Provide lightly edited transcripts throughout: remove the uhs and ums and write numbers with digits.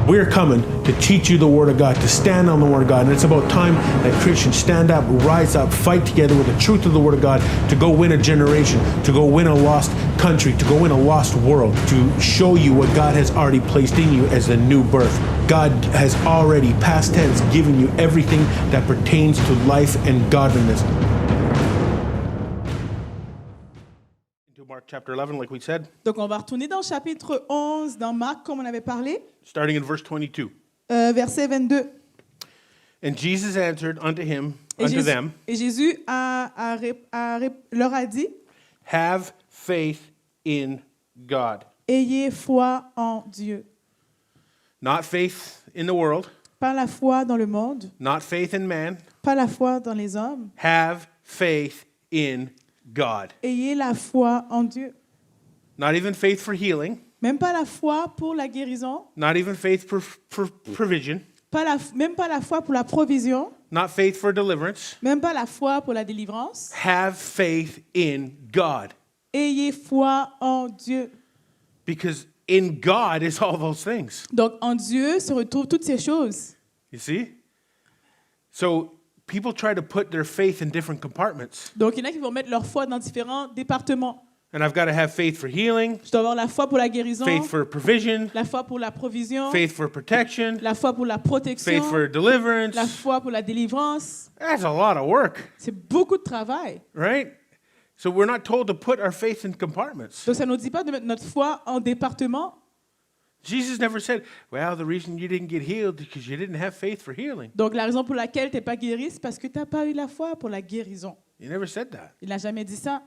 We're coming to teach you the Word of God, to stand on the Word of God. And it's about time that Christians stand up, rise up, fight together with the truth of the Word of God to go win a generation, to go win a lost country, to go win a lost world, to show you what God has already placed in you as a new birth. God has already, past tense, given you everything that pertains to life and godliness. Mark chapter 11, like we said. Donc on va retourner dans le chapitre 11, dans Marc, comme on avait parlé. Starting in verse 22. Verset 22. And Jesus answered unto him, them, et Jésus leur a dit, have faith in God. Ayez foi en Dieu. Not faith in the world. Pas la foi dans le monde. Not faith in man. Pas la foi dans les hommes. Have faith in God. Ayez la foi en Dieu. Not even faith for healing. Même pas la foi pour la guérison. Not even faith for provision. Même pas la foi pour la provision. Not faith for deliverance. Même pas la foi pour la délivrance. Have faith in God. Ayez foi en Dieu. Because in God is all those things. Donc en Dieu se retrouvent toutes ces choses. You see? So people try to put their faith in different compartments. Donc il y en a qui vont mettre leur foi dans différents départements. And I've got to have faith for healing. Je dois avoir la foi pour la guérison. Faith for provision. La foi pour la provision. Faith for protection. La foi pour la protection. Faith for deliverance. La foi pour la délivrance. That's a lot of work. C'est beaucoup de travail. Right? So we're not told to put our faith in compartments. Donc ça ne nous dit pas de mettre notre foi en département. Jesus never said, well, the reason you didn't get healed is because you didn't have faith for healing. Donc la raison pour laquelle tu n'es pas guéri, c'est parce que tu n'as pas eu la foi pour la guérison. He never said that. Il n'a jamais dit ça.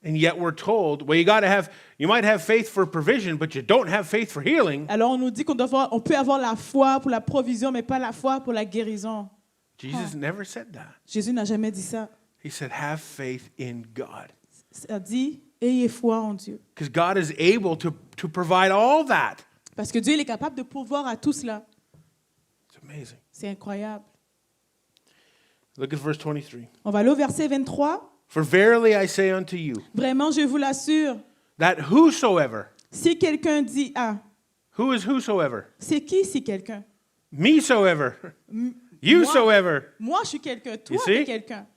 And yet we're told, well, you might have faith for provision, but you don't have faith for healing. Alors on nous dit on peut avoir la foi pour la provision, mais pas la foi pour la guérison. Jesus never said that. Jésus n'a jamais dit ça. He said, have faith in God. Ça dit, ayez foi en Dieu. Because God is able to provide all that. Parce que Dieu il est capable de pourvoir à tout cela. It's amazing. C'est incroyable. Look at verse 23. On va aller au verset 23. For verily I say unto you, Vraiment, je vous l'assure, that whosoever, si quelqu'un dit who is whosoever? c'est qui si quelqu'un? Mesoever, yousoever, Moi, je suis quelqu'un. Toi, You tu es see? quelqu'un.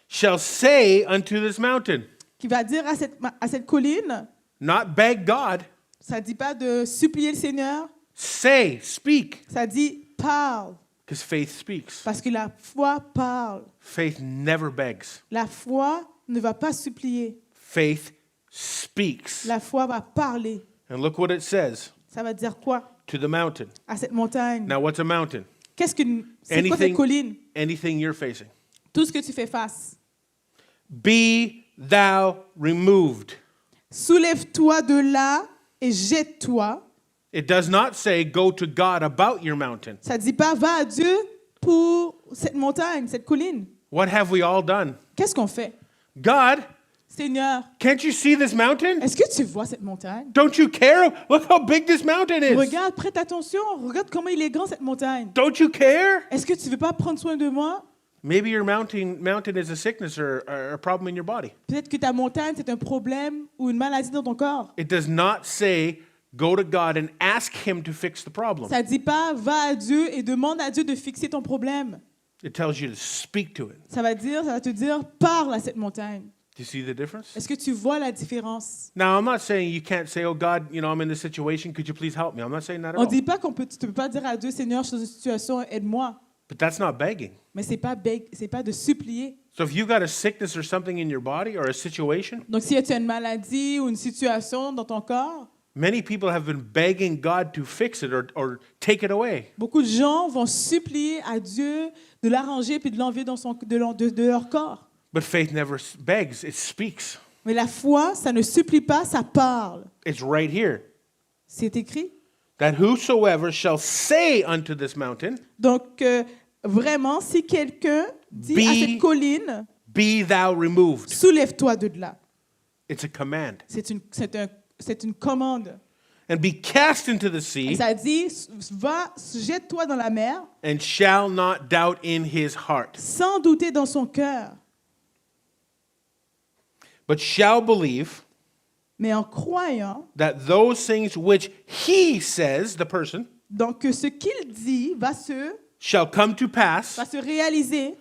shall say unto this mountain, Qui va dire à cette colline, not beg God, ça ne dit pas de supplier le Seigneur, say, speak, ça dit parle. because faith speaks. Parce que la foi parle. Faith never begs. La foi ne va pas supplier. Faith speaks. La foi va parler. And look what it says, Ça va dire quoi to the mountain. à cette montagne? Now what's a mountain? C'est quoi cette colline? Anything you're facing. Tout ce que tu fais face. Be thou removed. Soulève-toi de là et jette-toi. It does not say go to God about your mountain. Ça ne dit pas va à Dieu pour cette montagne, cette colline. What have we all done? Qu'est-ce qu'on fait? God, Seigneur, can't you see this mountain? est-ce que tu vois cette montagne? Don't you care? Look how big this mountain is. Regarde, prête attention. Regarde comment il est grand cette montagne. Don't you care? Est-ce que tu ne veux pas prendre soin de moi? Maybe your mountain is a sickness or a problem in your body. Peut-être que ta montagne, c'est un problème ou une maladie dans ton corps. It does not say go to God and ask him to fix the problem. Ça ne dit pas va à Dieu et demande à Dieu de fixer ton problème. It tells you to speak to it. Ça va te dire parle à cette montagne. Do you see the difference? Est-ce que tu vois la différence? Now, I'm not saying you can't say, oh God, I'm in this situation. Could you please help me? I'm not saying that at On all. ne dit pas tu ne peux pas dire à Dieu, Seigneur, je suis dans une situation, aide-moi. But that's not begging. Mais c'est pas de supplier. So if you've got a sickness or something in your body or a situation, Donc si tu as une maladie ou une situation dans ton corps, many people have been begging God to fix it or take it away. beaucoup de gens vont supplier à Dieu de l'arranger puis de l'enlever de leur corps. But faith never begs, it speaks. Mais la foi, ça ne supplie pas, ça parle. It's right here. C'est écrit. That whosoever shall say unto this mountain, Donc vraiment, si quelqu'un dit à cette colline, be thou removed. soulève-toi de là. It's a command. C'est une commande. And be cast into the Et sea, ça dit, va, jette-toi dans la mer, and shall not doubt in his heart, sans douter dans son cœur, but shall believe mais en croyant that those things which he says, the person, Donc, ce qu'il dit shall come to pass, va se réaliser.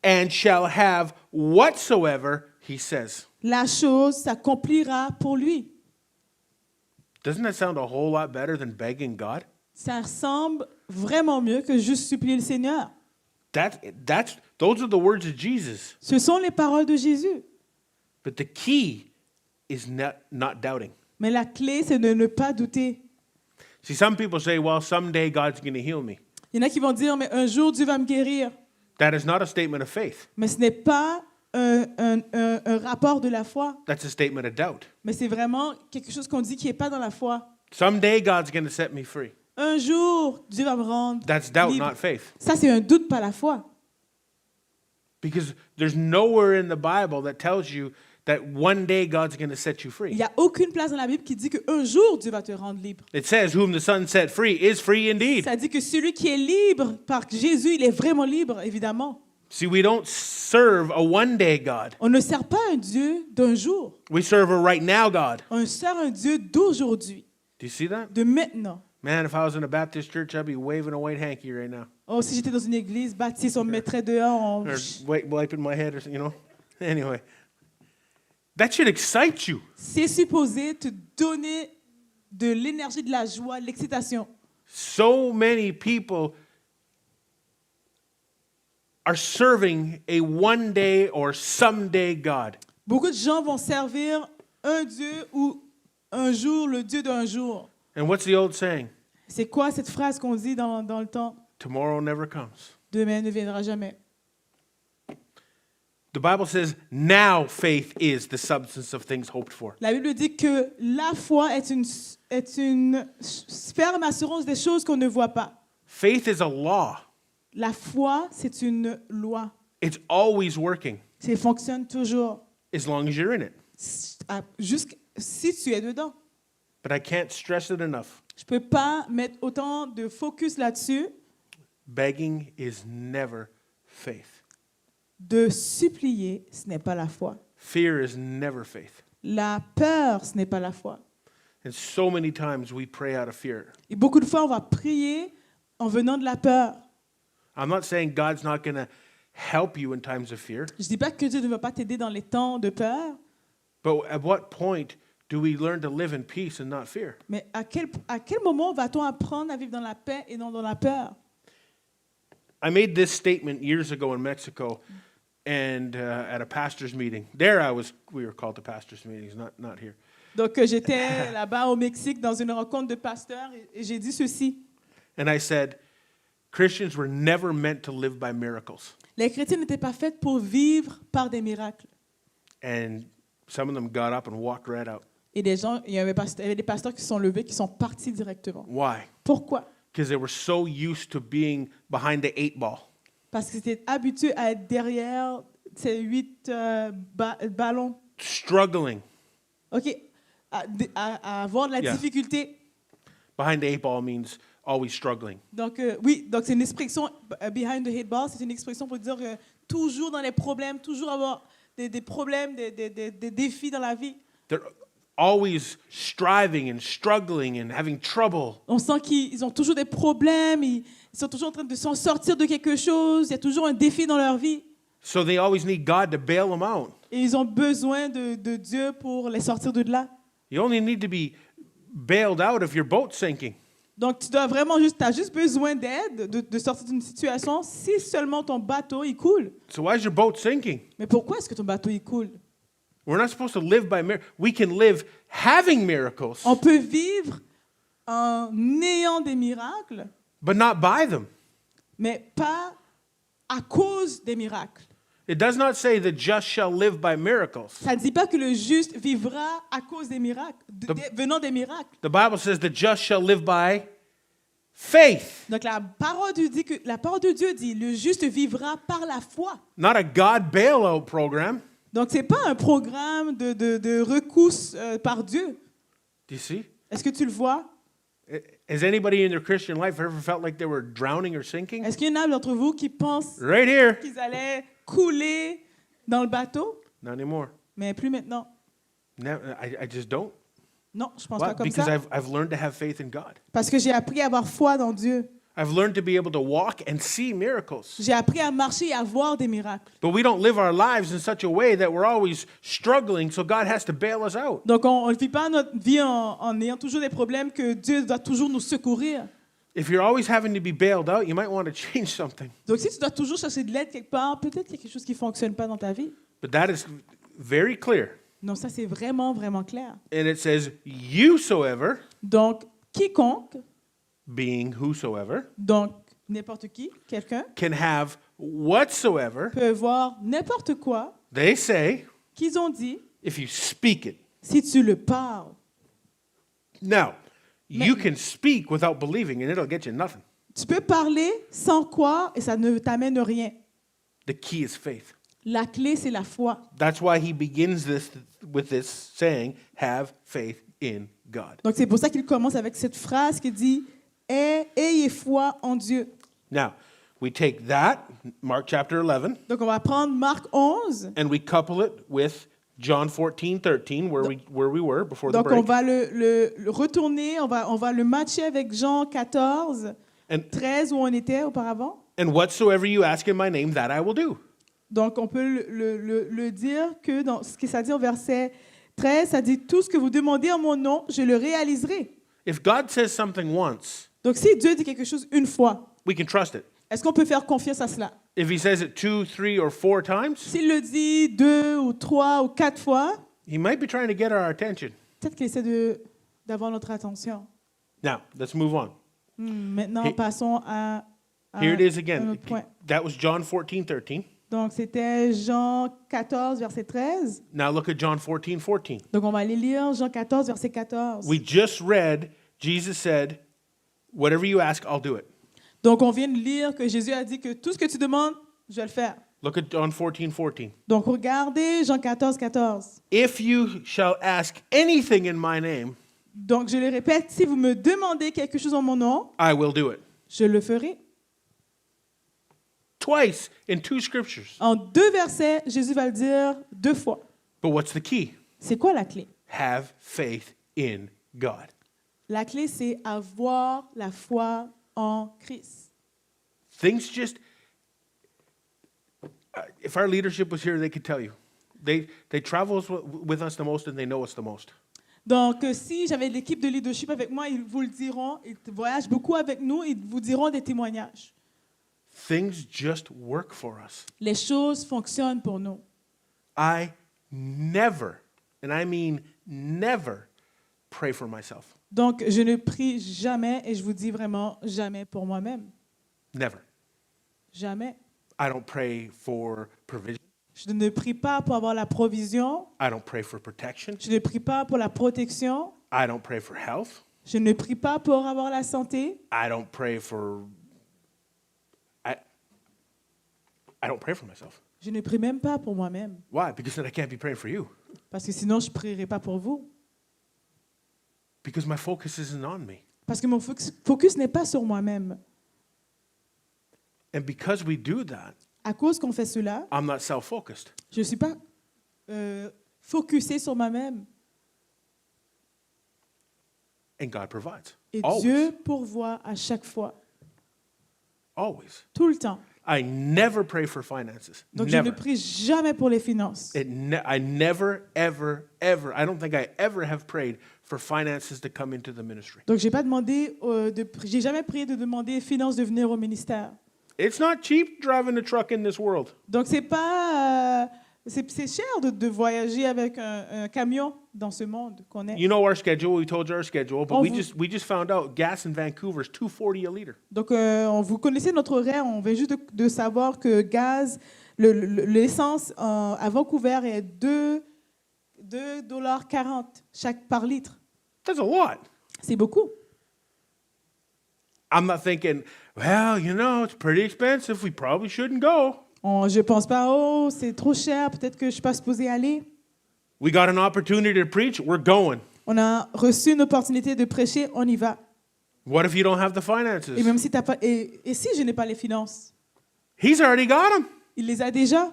and shall have whatsoever he says. La chose s'accomplira pour lui. Doesn't that sound a whole lot better than begging God? Ça ressemble vraiment mieux que juste supplier le Seigneur. Those are the words of Jesus. Ce sont les paroles de Jésus. But the key is not doubting. Mais la clé, c'est de ne pas douter. See, some people say, well, someday God's going to heal me. Il y en a qui vont dire, mais un jour, Dieu va me guérir. That is not a statement of faith. Mais ce n'est pas un rapport de la foi. That's a statement of doubt. Mais c'est vraiment quelque chose qu'on dit qui n'est pas dans la foi. Someday God's going to set me free. Un jour, Dieu va me rendre That's doubt, libre. not faith. Ça, c'est un doute, pas la foi. Because there's nowhere in the Bible that tells you that one day God's going to set you Il free. n'y a aucune place dans la Bible qui dit qu'un jour, Dieu va te rendre libre. It says, whom the Son set free is free indeed. Ça dit que celui qui est libre par Jésus, il est vraiment libre, évidemment. See, we don't serve a one-day God. On ne sert pas un Dieu d'un jour. We serve a right now God. On sert un Dieu d'aujourd'hui, Do you see that? de maintenant. Man, if I was in a Baptist church, I'd be waving a white hanky right now. Oh, si j'étais dans une église baptiste, on me mettrait dehors. Or wiping my head, or, you know. Anyway. That should excite you. C'est supposé te donner de l'énergie, de la joie, de l'excitation. So many people are serving a one-day or someday God. Beaucoup de gens vont servir un Dieu ou un jour, le Dieu d'un jour. And what's the old saying? C'est quoi cette phrase qu'on dit dans le temps? Tomorrow never comes. Demain ne viendra jamais. The Bible says, now faith is the substance of things hoped for. La Bible dit que la foi est une ferme assurance des choses qu'on ne voit pas. Faith is a law. La foi, c'est une loi. It's always working Ça fonctionne toujours. as long as you're in it. Jusqu'à si tu es dedans. But I can't stress it enough. Je ne peux pas mettre autant de focus là-dessus. Begging is never faith. De supplier, ce n'est pas la foi. Fear is never faith. La peur, ce n'est pas la foi. And so many times we pray out of fear. Et beaucoup de fois, on va prier en venant de la peur. I'm not saying God's not going to help you in times of fear, Je ne dis pas que Dieu ne va pas t'aider dans les temps de peur, but at what point do we learn to live in peace and not fear? mais à quel moment va-t-on apprendre à vivre dans la paix et non dans la peur? I made this statement years ago in Mexico and at a pastor's meeting. There we were called to pastor's meetings, not here. Donc, j'étais là-bas au Mexique dans une rencontre de pasteurs et j'ai dit ceci. And I said, Christians were never meant to live by miracles. Les chrétiens n'étaient pas faits pour vivre par des miracles. And some of them got up and walked right out. Et il y avait des pasteurs qui sont levés, qui sont partis directement. Why? Pourquoi? Because they were so used to being behind the 8-ball. Parce qu'ils étaient habitués à être derrière ces 8 ballons. Struggling. OK. À avoir de la Yeah. difficulté. Behind the 8-ball means always struggling. Donc, oui, donc c'est une expression, behind the eight ball, c'est une expression pour dire toujours dans les problèmes, toujours avoir des problèmes, des défis dans la vie. They're always striving and struggling and having trouble. On sent qu'ils ont toujours des problèmes, ils sont toujours en train de s'en sortir de quelque chose, il y a toujours un défi dans leur vie. So they always need God to bail them out. Et ils ont besoin de Dieu pour les sortir de là. You only need to be bailed out if your boat's sinking. Donc, tu as juste besoin d'aide, de sortir d'une situation si seulement ton bateau, il coule. So why is your boat sinking? Mais pourquoi est-ce que ton bateau, il coule? We're not supposed to live by miracles. We can live having miracles, On peut vivre en ayant des miracles, but not by them. mais pas à cause des miracles. It does not say the just shall live by miracles. Ça ne dit pas que le juste vivra à cause des miracles, venant des miracles. The Bible says the just shall live by faith, Donc la parole de Dieu dit, le juste vivra par la foi. not a God bailout program. Donc c'est pas un programme de recousse par Dieu. Do you see? Est-ce que tu le vois? Has anybody in their Christian life ever felt like they were drowning or sinking? Est-ce qu'il y en a d'entre vous qui pensent Right here. qu'ils allaient couler dans le bateau? Not anymore. Mais plus maintenant. I just don't. Non, je pense Why? pas comme Because ça. I've learned to have faith in God. Parce que j'ai appris à avoir foi dans Dieu. I've learned to be able to walk and see miracles. J'ai appris à marcher et à voir des miracles. But we don't live our lives in such a way that we're always struggling, so God has to bail us out. Donc, on ne vit pas notre vie en ayant toujours des problèmes que Dieu doit toujours nous secourir. If you're always having to be bailed out, you might want to change something. Donc, si tu dois toujours chercher de l'aide quelque part, peut-être qu'il y a quelque chose qui ne fonctionne pas dans ta vie. But that is very clear. Donc, ça, c'est vraiment, vraiment clair. And it says, "Whosoever," Donc, quiconque, being whosoever, donc n'importe qui, quelqu'un, can have whatsoever peut voir n'importe quoi they say qu'ils ont dit if you speak it. si tu le parles. Now, you can speak without believing, and it'll get you nothing. Tu peux parler sans croire et ça ne t'amène rien. The key is faith. La clé, c'est la foi. That's why he begins this with this saying, "Have faith in God." Donc, c'est pour ça qu'il commence avec cette phrase qui dit « Ayez foi en Dieu ». Now, we take that, Mark chapter 11, Donc, on va prendre Marc 11. and we couple it with John 14:13, where we were before the Donc, on break. va le retourner, on va le matcher avec Jean 14, And, 13, où on était auparavant. and whatsoever you ask in my name, that I will do. Donc, on peut le dire que dans ce que ça dit au verset 13, ça dit « Tout ce que vous demandez en mon nom, je le réaliserai If God says something once, ». Donc, si Dieu dit quelque chose une fois, we can trust it. est-ce qu'on peut faire confiance à cela? If he says it 2, 3, or 4 times, S'il le dit 2 ou 3 ou 4 fois, he might be trying to get our attention. peut-être qu'il essaie d'avoir notre attention. Now, let's move on. Maintenant, He- passons à Here it is un again. autre point. That was John 14:13. Donc, c'était Jean 14, verset 13. Now look at John 14:14. Donc, on va aller lire Jean 14, verset 14. We just read, Jesus said, "Whatever you ask, I'll do it." Donc, on vient de lire que Jésus a dit que tout ce que tu demandes, je vais le faire. Look at John 14:14. Donc, regardez Jean 14, 14. If you shall ask anything in my name, Donc, je le répète, si vous me demandez quelque chose en mon nom, I will do it. je le ferai. Twice in 2 scriptures. En 2 versets, Jésus va le dire 2 fois. But what's the key? C'est quoi la clé? Have faith in God. La clé, c'est avoir la foi en Christ. Things just if our leadership was here, they could tell you. They travel with us the most and they know us the most. Donc, si j'avais l'équipe de leadership avec moi, ils vous le diront. Ils voyagent beaucoup avec nous. Ils vous diront des témoignages. Things just work for us. Les choses fonctionnent pour nous. I never, and I mean never, pray for myself. Donc, je ne prie jamais, et je vous dis vraiment jamais pour moi-même. Never. Jamais. I don't pray for provision. Je ne prie pas pour avoir la provision. I don't pray for protection. Je ne prie pas pour la protection. I don't pray for health. Je ne prie pas pour avoir la santé. I don't pray for I don't pray for myself. Je ne prie même pas pour moi-même. Why? Because then I can't be praying for you. Parce que sinon, je ne prierai pas pour vous. Because my focus isn't on me. Parce que mon focus n'est pas sur moi-même. And because we do that, À cause qu'on fait cela, I'm not self-focused. je ne suis pas focusé sur moi-même. And God provides. Et Always. Dieu pourvoit à chaque fois, Always. tout le temps. I never pray for finances. Donc, je ne Never. prie jamais pour les finances. I never, ever, ever, I don't think I ever have prayed for finances to come into the ministry. Donc, j'ai pas demandé, j'ai jamais prié de demander les finances de venir au ministère. It's not cheap driving a truck in this world. Donc, c'est pas, c'est cher de voyager avec un camion dans ce monde qu'on est. You know our schedule. We told you our schedule, but On we vous- just found out gas in Vancouver is $2.40 a liter. Donc, vous connaissez notre horaire. On vient juste de savoir que gaz, l'essence à Vancouver est 2,40 $ par litre. That's a lot. C'est beaucoup. I'm not thinking, well, you know, it's pretty expensive. We probably shouldn't go. Je pense pas, oh, c'est trop cher, peut-être que je suis pas supposée aller. We got an opportunity to preach. We're going. On a reçu une opportunité de prêcher, on y va. What if you don't have the Et finances? même si t'as pas, et si je n'ai pas les finances, He's already got them. il les a déjà.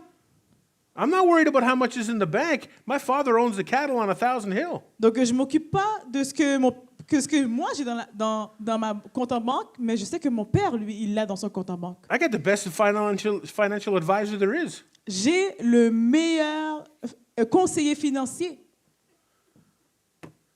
I'm not worried about how much is in the bank. My father owns the cattle on 1,000 Hill. Donc, je ne m'occupe pas de ce que moi j'ai dans ma compte en banque, mais je sais que mon père, lui, il l'a dans son compte en banque. I got the best financial advisor there is. J'ai le meilleur conseiller financier.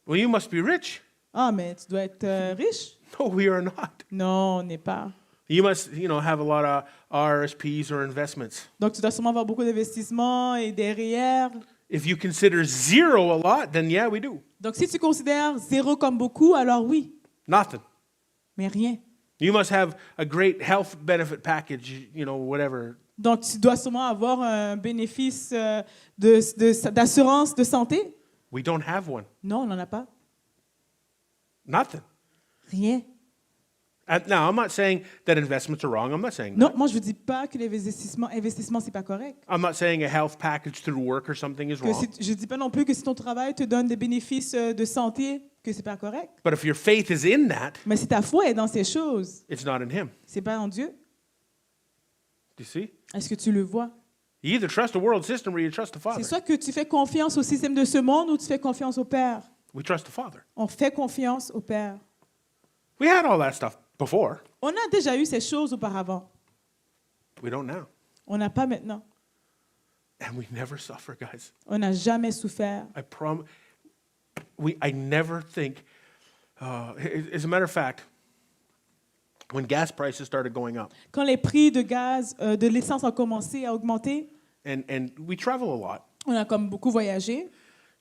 Well, you must be rich. Ah, mais tu dois être riche? No, we are not. Non, on n'est pas. You must, have a lot of RSPs or investments. Donc, tu dois sûrement avoir beaucoup d'investissements et des REER. If you consider zero a lot, then yeah, we do. Donc, si tu considères zéro comme beaucoup, alors oui, Nothing. mais rien. You must have a great health benefit package, whatever. Donc, tu dois sûrement avoir un bénéfice d'assurance de santé. We don't have one. Non, on n'en a pas. Nothing. Rien. And now, I'm not saying that investments are wrong. I'm not saying Non, that. moi, je ne vous dis pas que l'investissement, ce n'est pas correct. I'm not saying a health package through work or something is Que wrong. je ne dis pas non plus que si ton travail te donne des bénéfices de santé, que ce n'est pas correct. But if your faith is in that, Mais si ta foi est dans ces choses, it's not in Him. ce n'est pas en Dieu. Do you see? Est-ce que tu le vois? You either trust the world system or you trust the Father. C'est soit que tu fais confiance au système de ce monde ou tu fais confiance au Père. We trust the Father. On fait confiance au Père. We had all that stuff before. On a déjà eu ces choses auparavant. We don't now. On n'a pas maintenant. And we never suffer, guys. On n'a jamais souffert. I promise. I never think. As a matter of fact, when gas prices started going up, Quand les prix de gaz, de l'essence ont commencé à augmenter, and we travel a lot, on a comme beaucoup voyagé.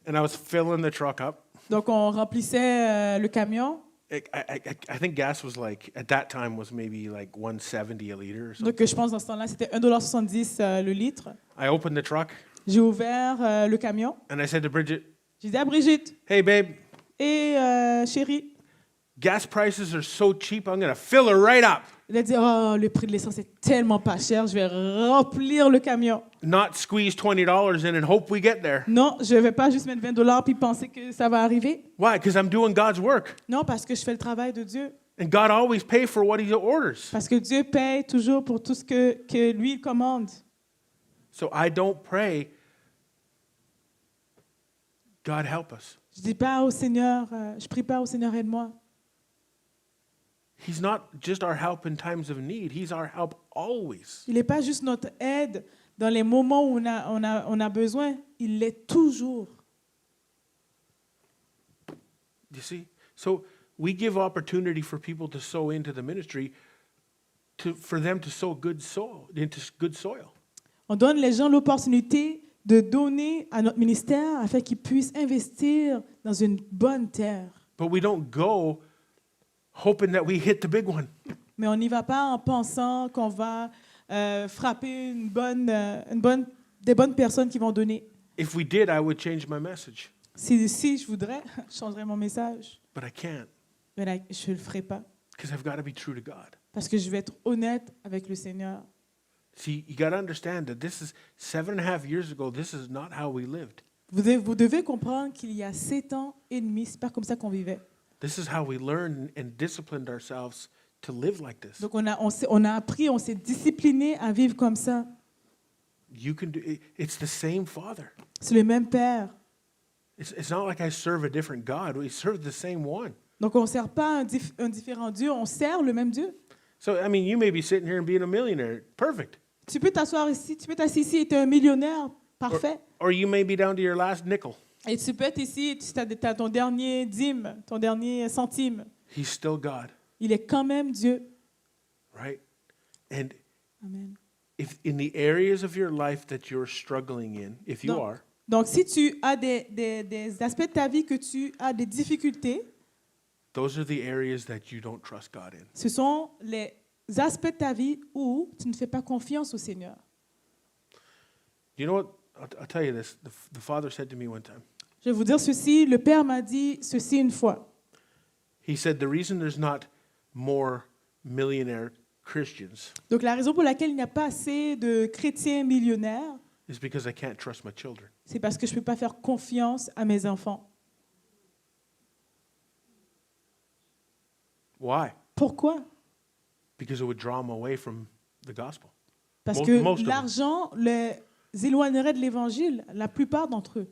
and I was filling the truck up. Donc, on remplissait le camion. I think gas was at that time was maybe like 170 a liter or something. Donc, je pense dans ce temps-là, c'était 1,70 $ le litre. I opened the truck J'ai ouvert le camion. and I said to Bridget, J'ai dit à Brigitte, "Hey babe, et chérie, gas prices are so cheap. I'm gonna fill her right up. elle a dit, oh, le prix de l'essence est tellement pas cher, je vais remplir le camion. Not squeeze $20 in and hope we get there. Non, je ne vais pas juste mettre 20 $ puis penser que ça va arriver. Why? Because I'm doing God's work, Non, parce que je fais le travail de Dieu. and God always pays for what He orders. Parce que Dieu paye toujours pour tout ce que lui il commande. So I don't pray, God help us. Je dis pas au Seigneur, je prie pas au Seigneur, aide-moi. He's not just our help in times of need. He's our help always. Il n'est pas juste notre aide dans les moments où on a besoin, il l'est toujours. You see? So we give opportunity for people to sow into the ministry for them to sow into good soil. On donne les gens l'opportunité de donner à notre ministère afin qu'ils puissent investir dans une bonne terre. But we don't go hoping that we hit the big one. Mais on n'y va pas en pensant qu'on va frapper des bonnes personnes qui vont donner. If we did, I would change my message. Si je voudrais, je changerais mon message. But I can't Mais là, je ne le ferai pas. because I've got to be true to God. Parce que je vais être honnête avec le Seigneur. See, you got to understand that this is 7.5 years ago. This is not how we lived. Vous devez comprendre qu'il y a 7 ans et demi, c'est pas comme ça qu'on vivait. This is how we learned and disciplined ourselves to live like this. Donc on a appris, on s'est discipliné à vivre comme ça. You can do it's the same Father. C'est le même Père. It's not like I serve a different God. We serve the same one. Donc on ne sert pas un différent Dieu, on sert le même Dieu. So, I mean, you may be sitting here and being a millionaire. Perfect. Tu peux t'asseoir ici, tu peux t'asseoir ici et tu es un millionnaire. Parfait. Or you may be down to your last nickel. Et tu peux être ici et tu as ton dernier dîme, ton dernier centime. He's still God, Il est quand même Dieu. right? And Amen. if in the areas of your life that you're struggling in, if you are, Donc si tu as des aspects de ta vie que tu as des difficultés, those are the areas that you don't trust God in. ce sont les aspects de ta vie où tu ne fais pas confiance au Seigneur. You know what? I'll tell you this. The Father said to me one time, Je vais vous dire ceci, le Père m'a dit ceci une fois. He said, the reason there's not more millionaire Christians Donc la raison pour laquelle il n'y a pas assez de chrétiens millionnaires, is because I can't trust my children. c'est parce que je ne peux pas faire confiance à mes enfants. Why? Pourquoi? Because it would draw them away from the gospel. Parce Most que of them. l'argent éloigneraient de l'Évangile, la plupart d'entre eux.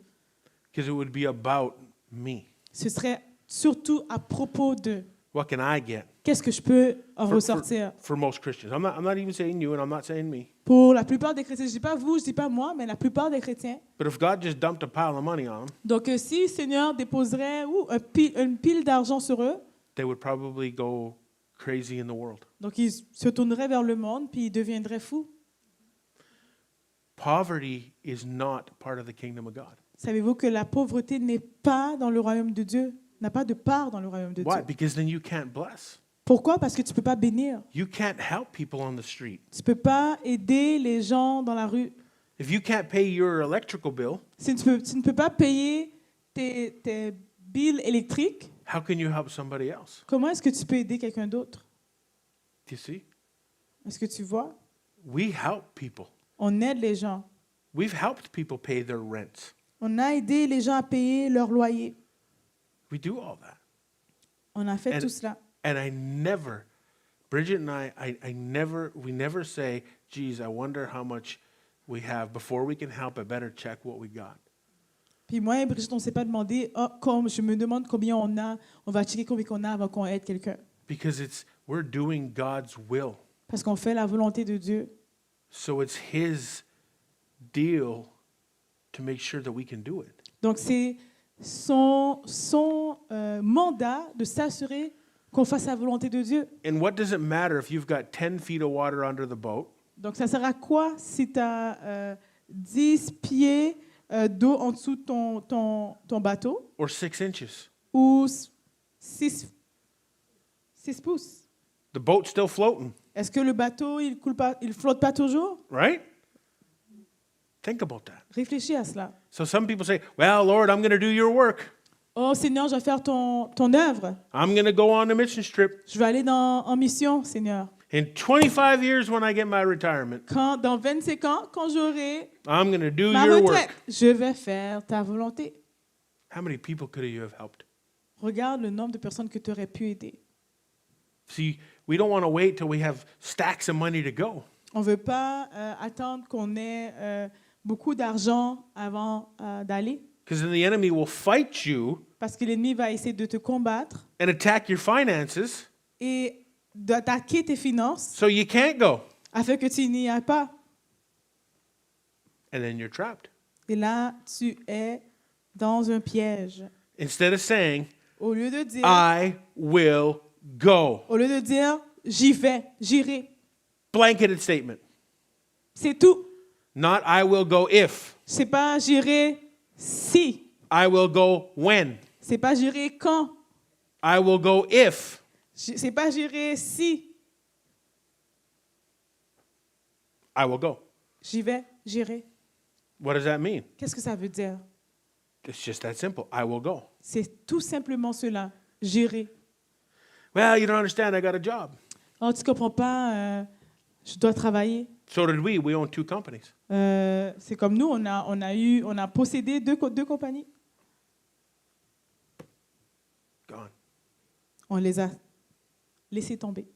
Because it would be about me. Ce serait surtout à propos de What can I get? qu'est-ce que je peux en For, ressortir. for most Christians. I'm not even saying you and I'm not saying me. Pour la plupart des chrétiens, je ne dis pas vous, je ne dis pas moi, mais la plupart des chrétiens. But if God just dumped a pile of money on them, Donc, si le Seigneur déposerait une pile d'argent sur eux, they would probably go crazy in the world. donc ils se tourneraient vers le monde, puis ils deviendraient fous. Poverty is not part of the kingdom of God. Savez-vous que la pauvreté n'est pas dans le royaume de Dieu, n'a pas de part dans le royaume de Why? Dieu. Because then you can't bless. Pourquoi? Parce que tu ne peux pas bénir. You can't help people on the street. Tu ne peux pas aider les gens dans la rue. If you can't pay your electrical bill, Si tu ne peux pas payer tes billes électriques, how can you help somebody else? comment est-ce que tu peux aider quelqu'un d'autre? Do you see? Est-ce que tu vois? We help people. On aide les gens. We've helped people pay their rents. On a aidé les gens à payer leur loyer. We do all that. On a fait And- tout cela. And I never, Bridget and we never say, geez, I wonder how much we have. Before we can help, I better check what we got. Puis moi et Brigitte, on ne s'est pas demandé, comme je me demande combien on a, on va checker combien on a avant qu'on aide quelqu'un. Because we're doing God's will. Parce qu'on fait la volonté de Dieu. So it's His deal to make sure that we can do it. Donc c'est son mandat de s'assurer qu'on fasse la volonté de Dieu. And what does it matter if you've got 10 feet of water under the boat Donc ça sert à quoi si tu as 10 pieds d'eau en dessous de ton bateau or 6 inches? ou 6 pouces? The boat's still floating, Est-ce que le bateau, il flotte pas toujours? right? Think about that. Réfléchis à cela. So some people say, well, Lord, I'm going to do your work. Oh Seigneur, je vais faire ton œuvre. I'm going to go on a mission trip. Je vais aller en mission, Seigneur. In 25 years when I get my retirement, Dans 25 ans, quand j'aurai I'm going to do ma your retraite, work. je vais faire ta volonté. How many people could you have helped? Regarde le nombre de personnes que tu aurais pu aider. See, we don't want to wait till we have stacks of money to go. On ne veut pas attendre qu'on ait beaucoup d'argent avant d'aller, Because then the enemy will fight you parce que l'ennemi va essayer de te combattre and attack your finances et d'attaquer tes finances so you can't go. afin que tu n'y ailles pas. And then you're trapped. Et là, tu es dans un piège. Instead of saying, Au lieu de dire, I will go. j'y vais, j'irai. Blanketed statement. C'est tout. Not I will go if. C'est pas j'irai si. I will go when. C'est pas j'irai quand. I will go if. C'est pas j'irai si. I will go. J'y vais, j'irai. What does that mean? Qu'est-ce que ça veut dire? It's just that simple. I will go. C'est tout simplement cela. J'irai. Well, you don't understand. I got a job. Oh, tu comprends pas, je dois travailler. So did we. We own 2 companies. C'est comme nous, on a possédé deux compagnies. Gone. On les a laissées tomber.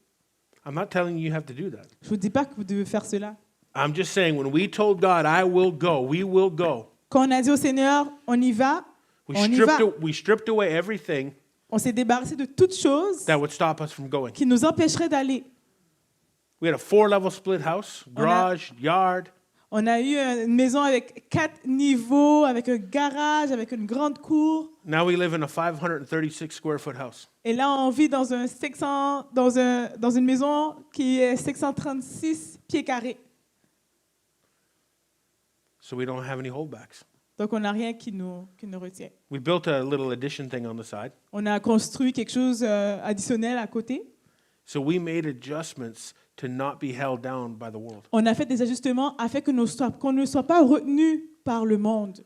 I'm not telling you you have to do that. Je vous dis pas que vous devez faire cela. I'm just saying when we told God, I will go, we will go. Quand on a dit au Seigneur, on y va, on y va. We stripped away everything On s'est débarrassé de toute chose that would stop us from going. qui nous empêcherait d'aller. We had a 4-level split house, garage, yard. On a eu une maison avec 4 niveaux, avec un garage, avec une grande cour. Now we live in a 536 square foot house. Et là, on vit dans une maison qui est 636 pieds carrés. So we don't have any holdbacks. Donc, on n'a rien qui nous retient. We built a little addition thing on the side. On a construit quelque chose additionnel à côté. So we made adjustments to not be held down by the world. On a fait des ajustements afin qu'on ne soit pas retenu par le monde.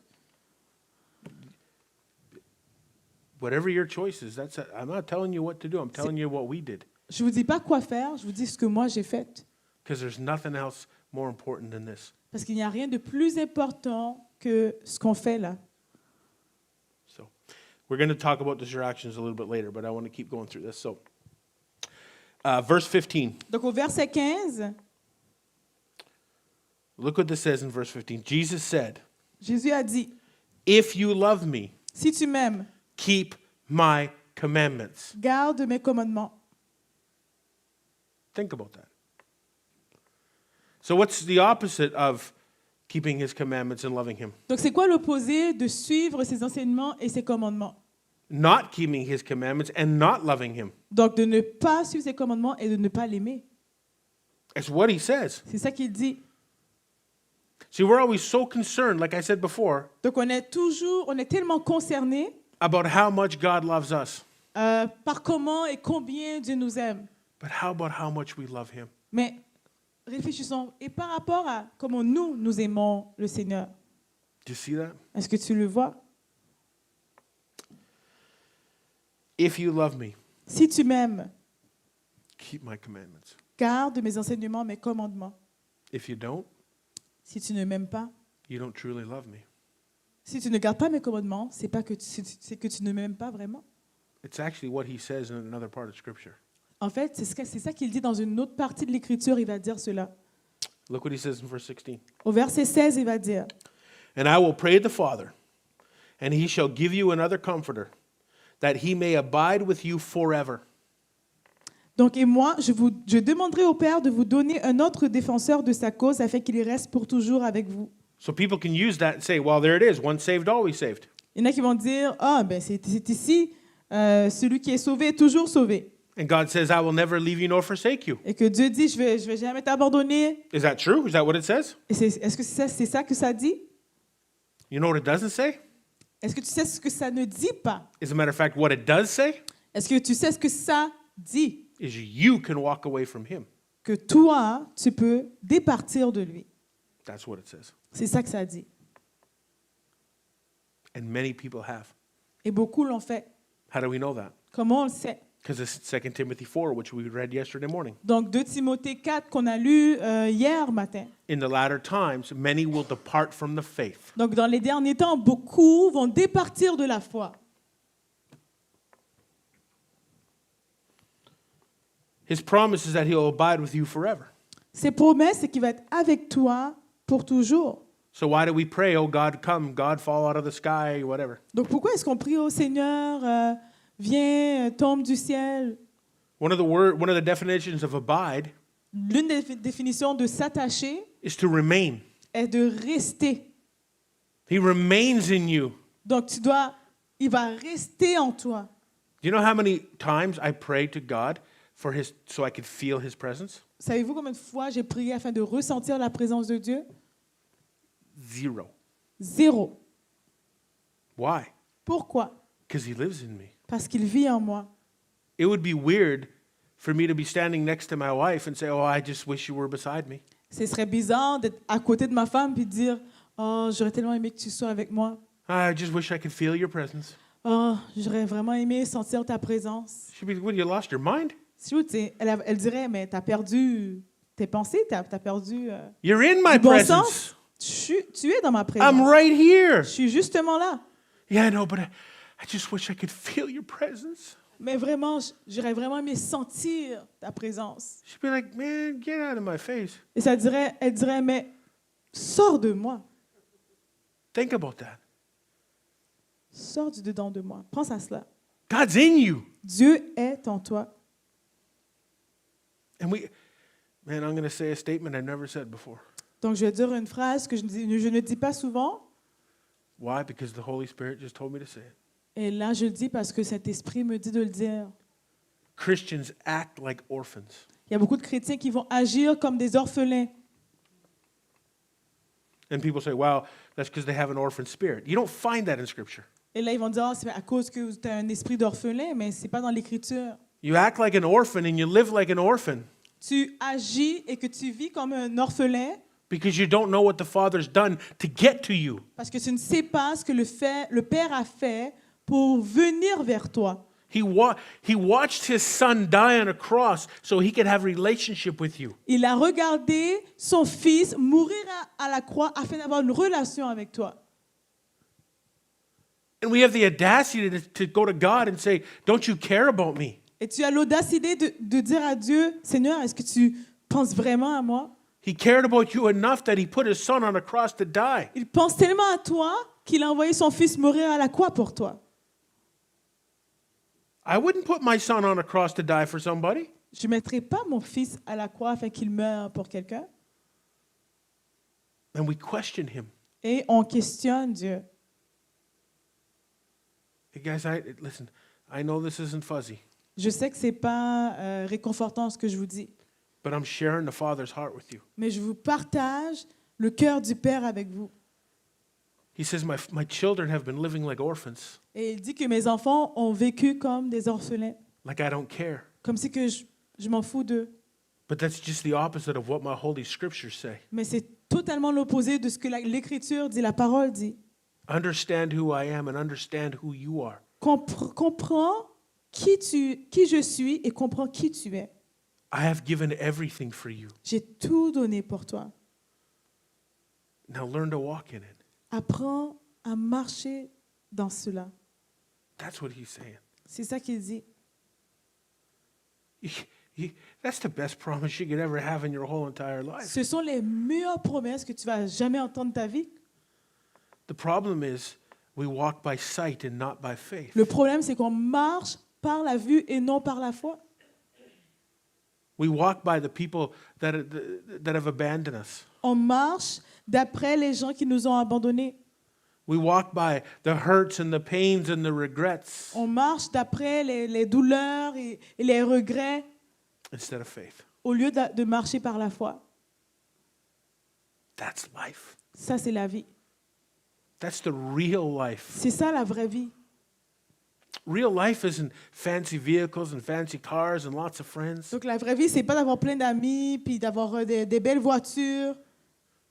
Whatever your choice is, I'm not telling you what to do. I'm telling you what we did. Je ne vous dis pas quoi faire, je vous dis ce que moi j'ai fait. Because there's nothing else more important than this. Parce qu'il n'y a rien de plus important que ce qu'on fait là. So we're going to talk about distractions a little bit later, but I want to keep going through this. So verse 15. Donc au verset 15, Look what this says in verse 15. Jesus said, Jésus a dit, if you love me, si tu m'aimes, keep my commandments. garde mes commandements. Think about that. So what's the opposite of keeping his commandments and loving him? Donc, c'est quoi l'opposé de suivre ses enseignements et ses commandements? Not keeping his commandments and not loving him. Donc, de ne pas suivre ses commandements et de ne pas l'aimer. It's what he says. C'est ça qu'il dit. See, we're always so concerned, like I said before, Donc, on est tellement concerné about how much God loves us. par comment et combien Dieu nous aime. But how about how much we love him? Mais réfléchissons, et par rapport à comment nous aimons le Seigneur, Do you see that? est-ce que tu le vois? If you love me, Si tu m'aimes, keep my commandments. garde mes enseignements, mes commandements. If you don't, Si tu ne m'aimes pas, you don't truly love me. si tu ne gardes pas mes commandements, c'est que tu ne m'aimes pas vraiment. It's actually what he says in another part of Scripture. En fait, c'est ça qu'il dit dans une autre partie de l'Écriture, il va dire cela. Look what he says in verse 16. Au verset 16, il va dire, And I will pray the Father, and he shall give you another comforter, that he may abide with you forever. donc et moi, je demanderai au Père de vous donner un autre défenseur de sa cause afin qu'il reste pour toujours avec vous. So people can use that and say, well, there it is, once saved, always saved. Il y en a qui vont dire, ah, ben c'est ici, celui qui est sauvé est toujours sauvé. And God says, I will never leave you nor forsake you. Et que Dieu dit, je vais jamais t'abandonner. Is that true? Is that what it says? Et est-ce que c'est ça que ça dit? You know what it doesn't say? Est-ce que tu sais ce que ça ne dit pas? As a matter of fact, what it does say Est-ce que tu sais ce que ça dit? is you can walk away from him. Que toi, tu peux départir de lui. That's what it says. C'est ça que ça dit. And many people have. Et beaucoup l'ont fait. How do we know that? Comment on le sait? Because it's 2 Timothy 4, which we read yesterday morning. Donc, 2 Timothée 4 qu'on a lu hier matin. In the latter times, many will depart from the faith. Donc, dans les derniers temps, beaucoup vont départir de la foi. His promise is that he'll abide with you forever. Ses promesses, c'est qu'il va être avec toi pour toujours. So why do we pray, oh God, come, God, fall out of the sky, whatever? Donc, pourquoi est-ce qu'on prie au Seigneur, viens, tombe du ciel? One of the definitions of abide L'une des définitions de s'attacher is to remain. est de rester. He remains in you. Donc, il va rester en toi. Do you know how many times I prayed to God so I could feel his presence? Savez-vous combien de fois j'ai prié afin de ressentir la présence de Dieu? 0. 0. Why? Pourquoi? Because he lives in me. Parce qu'il vit en moi. It would be weird for me to be standing next to my wife and say, oh, I just wish you were beside me. Ce serait bizarre d'être à côté de ma femme puis de dire, oh, j'aurais tellement aimé que tu sois avec moi. I just wish I could feel your presence. Oh, j'aurais vraiment aimé sentir ta présence. She'd be, what, you lost your mind? Elle dirait, mais t'as perdu tes pensées, t'as perdu You're in my du bon presence. sens. Tu es dans ma présence. I'm right here. Je suis justement là. Yeah, I know, but I just wish I could feel your presence. Mais vraiment, j'aurais vraiment aimé sentir ta présence. She'd be like, man, get out of my face. Et elle dirait, mais sors de moi. Think about that. Sors du dedans de moi. Pense à cela. God's in you. Dieu est en toi. And I'm going to say a statement I never said before. Donc, je vais dire une phrase que je ne dis pas souvent. Why? Because the Holy Spirit just told me to say it. Et là, je le dis parce que cet esprit me dit de le dire. Christians act like orphans. Il y a beaucoup de chrétiens qui vont agir comme des orphelins. And people say, wow, that's because they have an orphan spirit. You don't find that in Scripture. Et là, ils vont dire, ah, c'est à cause que tu as un esprit d'orphelin, mais ce n'est pas dans l'Écriture. You act like an orphan and you live like an orphan Tu agis et que tu vis comme un orphelin because you don't know what the Father's done to get to you. parce que tu ne sais pas ce que le Père a fait pour venir vers toi. He watched his son die on a cross so he could have a relationship with you. Il a regardé son fils mourir à la croix afin d'avoir une relation avec toi. And we have the audacity to go to God and say, don't you care about me? Et tu as l'audacité de dire à Dieu, Seigneur, est-ce que tu penses vraiment à moi? He cared about you enough that he put his son on a cross to die. Il pense tellement à toi qu'il a envoyé son fils mourir à la croix pour toi. I wouldn't put my son on a cross to die for somebody. Je ne mettrai pas mon fils à la croix afin qu'il meure pour quelqu'un. And we question him. Et on questionne Dieu. Hey guys, listen, I know this isn't fuzzy, Je sais que ce n'est pas réconfortant ce que je vous dis, but I'm sharing the Father's heart with you. mais je vous partage le cœur du Père avec vous. He says, my children have been living like orphans, Et il dit que mes enfants ont vécu comme des orphelins, like I don't care. comme si que je m'en fous d'eux. But that's just the opposite of what my Holy Scriptures say. Mais c'est totalement l'opposé de ce que l'Écriture dit, la parole dit. Understand who I am and understand who you are. Comprends qui je suis et comprends qui tu es. I have given everything for you. J'ai tout donné pour toi. Now learn to walk in it. Apprends à marcher dans cela. That's what he's saying. C'est ça qu'il dit. That's the best promise you could ever have in your whole entire life. Ce sont les meilleures promesses que tu vas jamais entendre de ta vie. The problem is we walk by sight and not by faith. Le problème, c'est qu'on marche par la vue et non par la foi. We walk by the people that have abandoned us. On marche d'après les gens qui nous ont abandonnés. We walk by the hurts and the pains and the regrets On marche d'après les douleurs et les regrets instead of faith. au lieu de marcher par la foi. That's life. Ça, c'est la vie. That's the real life. C'est ça la vraie vie. Real life isn't fancy vehicles and fancy cars and lots of friends. Donc la vraie vie, c'est pas d'avoir plein d'amis puis d'avoir des belles voitures.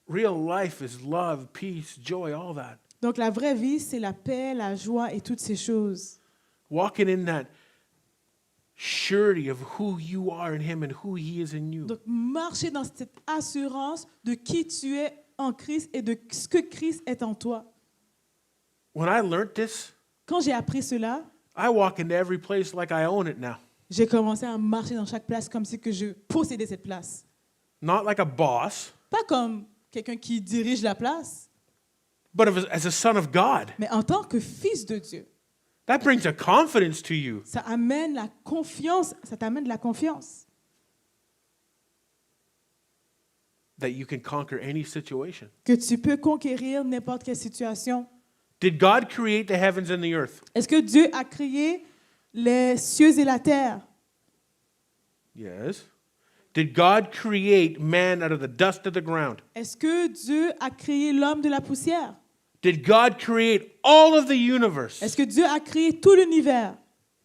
Real life is love, peace, joy, all that. Donc la vraie vie, c'est la paix, la joie et toutes ces choses. Walking in that surety of who you are in Him and who He is in you. Donc marcher dans cette assurance de qui tu es en Christ et de ce que Christ est en toi. When I learned this, Quand j'ai appris cela, I walk into every place like I own it now. j'ai commencé à marcher dans chaque place comme si que je possédais cette place. Not like a boss, Pas comme quelqu'un qui dirige la place, but as a son of God. mais en tant que fils de Dieu. That brings a confidence to you. Ça amène la confiance, ça t'amène de la confiance. That you can conquer any situation. Que tu peux conquérir n'importe quelle situation. Did God create the heavens and the earth? Est-ce que Dieu a créé les cieux et la terre? Yes. Did God create man out of the dust of the ground? Est-ce que Dieu a créé l'homme de la poussière? Did God create all of the universe Est-ce que Dieu a créé tout l'univers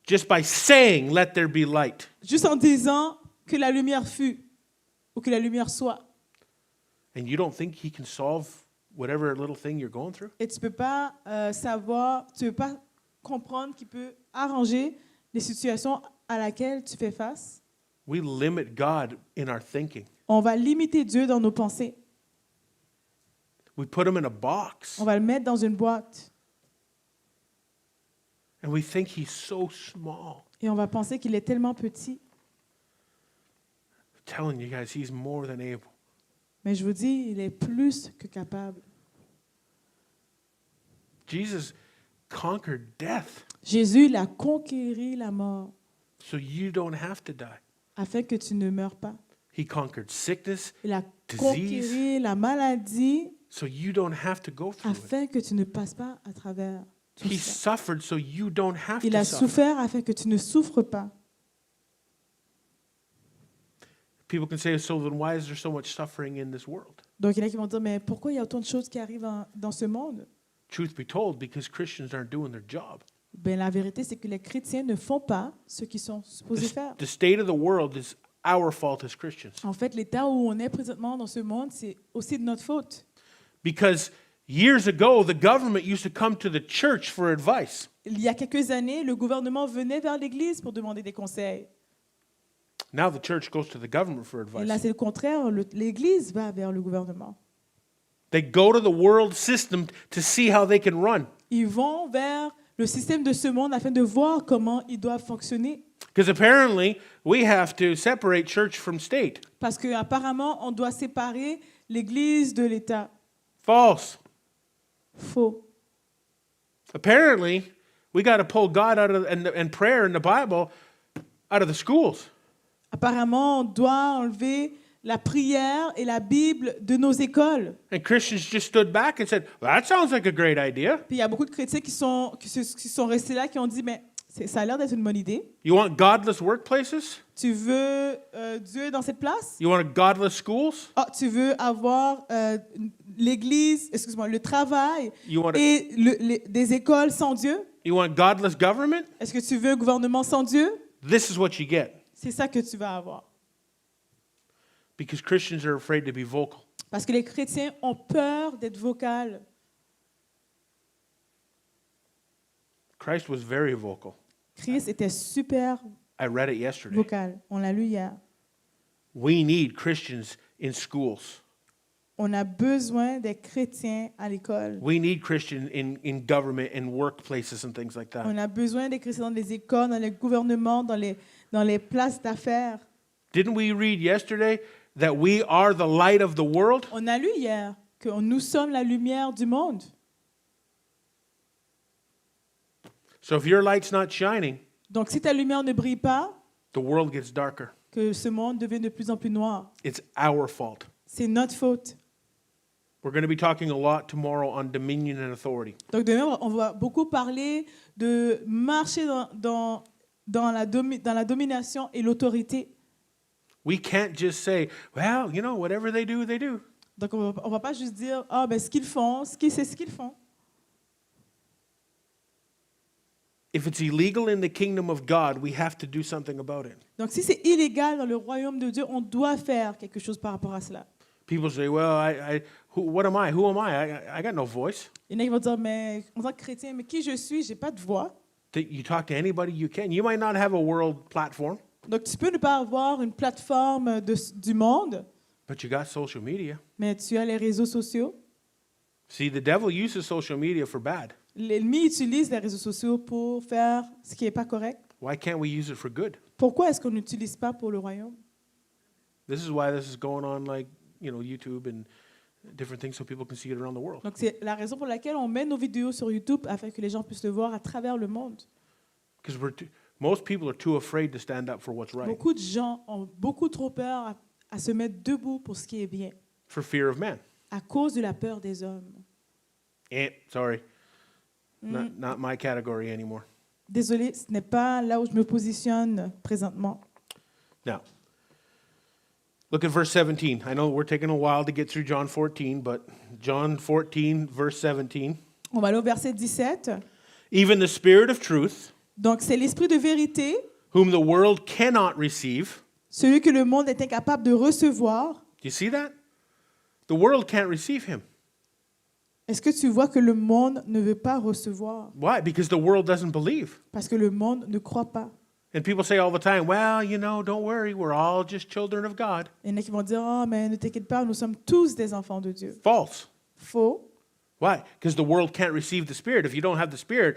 just by saying, let there be light? juste en disant que la lumière fût ou que la lumière soit? And you don't think He can solve whatever little thing you're going through? Et tu peux pas savoir, tu peux pas comprendre qu'il peut arranger les situations à laquelle tu fais face. We limit God in our thinking. On va limiter Dieu dans nos pensées. We put Him in a box. On va le mettre dans une boîte. And we think He's so small. Et on va penser qu'il est tellement petit. I'm telling you guys, He's more than able. Mais je vous dis, il est plus que capable. Jesus conquered death Jésus, il a conquéri la mort so you don't have to die. afin que tu ne meurs pas. He conquered sickness Il a Disease. conquéri la maladie so you don't have to go through it. afin que tu ne passes pas à travers tout He ça. suffered so you don't have Il to a suffer. souffert afin que tu ne souffres pas. People can say, so then why is there so much suffering in this world? Donc, il y en a qui vont dire, mais pourquoi il y a autant de choses qui arrivent dans ce monde? Truth be told, because Christians aren't doing their job. Ben, la vérité, c'est que les chrétiens ne font pas ce qu'ils sont supposés faire. The state of the world is our fault as Christians. En fait, l'état où on est présentement dans ce monde, c'est aussi de notre faute. Because years ago, the government used to come to the church for advice. Il y a quelques années, le gouvernement venait vers l'Église pour demander des conseils. Now the church goes to the government for Et là, advice. c'est le contraire. L'Église va vers le gouvernement. They go to the world system to see how they can run. Ils vont vers le système de ce monde afin de voir comment ils doivent fonctionner. Because apparently we have to separate church from state. Parce qu'apparemment, on doit séparer l'Église de l'État. False. Faux. Apparently, we got to pull God out of and prayer in the Bible out of the schools. Apparemment, on doit enlever la prière et la Bible de nos écoles. And Christians just stood back and said, well, that sounds like a great idea. Puis il y a beaucoup de chrétiens qui sont restés là, qui ont dit, mais ça a l'air d'être une bonne idée. You want godless workplaces? Tu veux Dieu dans cette place? You want godless schools? Ah, tu veux avoir l'église, excuse-moi, le travail You want et des écoles sans Dieu? You want godless government? Est-ce que tu veux un gouvernement sans Dieu? This is what you get. C'est ça que tu vas avoir. Because Christians are afraid to be vocal. Parce que les chrétiens ont peur d'être vocaux. Christ was very vocal. Christ était super I read it yesterday. vocal. On l'a lu hier. We need Christians in schools. On a besoin des chrétiens à l'école. We need Christians in government and workplaces and things like that. On a besoin des chrétiens dans les écoles, dans les gouvernements, dans les places d'affaires. Didn't we read yesterday that we are the light of the world? On a lu hier que nous sommes la lumière du monde. So if your light's not shining, Donc si ta lumière ne brille pas, the world gets darker. que ce monde devient de plus en plus noir. It's our fault. C'est notre faute. We're going to be talking a lot tomorrow on dominion and authority. Donc demain, on va beaucoup parler de marcher dans la domination et l'autorité. We can't just say, well, you know, whatever they do, they do. Donc on va pas juste dire, ah ben ce qu'ils font, c'est ce qu'ils font. If it's illegal in the kingdom of God, we have to do something about it. Donc si c'est illégal dans le royaume de Dieu, on doit faire quelque chose par rapport à cela. People say, well, what am I? Who am I? I got no voice. Il y en a qui vont dire, mais en tant que chrétien, mais qui je suis, j'ai pas de voix. You talk to anybody you can. You might not have a world platform, Donc tu peux ne pas avoir une plateforme du monde, but you got social media. mais tu as les réseaux sociaux. See, the devil uses social media for bad. L'ennemi utilise les réseaux sociaux pour faire ce qui n'est pas correct. Why can't we use it for good? Pourquoi est-ce qu'on n'utilise pas pour le royaume? This is why this is going on like, YouTube and different things so people can see it around the world. Donc c'est la raison pour laquelle on met nos vidéos sur YouTube afin que les gens puissent le voir à travers le monde. Because most people are too afraid to stand up for what's right Beaucoup de gens ont beaucoup trop peur à se mettre debout pour ce qui est bien, for fear of man. à cause de la peur des hommes. Sorry. Not my category anymore. Désolé, ce n'est pas là où je me positionne présentement. Now, look at verse 17. I know we're taking a while to get through John 14, but John 14, verse 17. On va aller au verset 17. Even the Spirit of truth, Donc c'est l'esprit de vérité, whom the world cannot receive. celui que le monde est incapable de recevoir. Do you see that? The world can't receive him. Est-ce que tu vois que le monde ne veut pas recevoir? Why? Because the world doesn't believe. Parce que le monde ne croit pas. And people say all the time, well, don't worry, we're all just children of God. Il y en a qui vont dire, oh, mais ne t'inquiète pas, nous sommes tous des enfants de Dieu. False. Faux. Why? Because the world can't receive the Spirit. If you don't have the Spirit,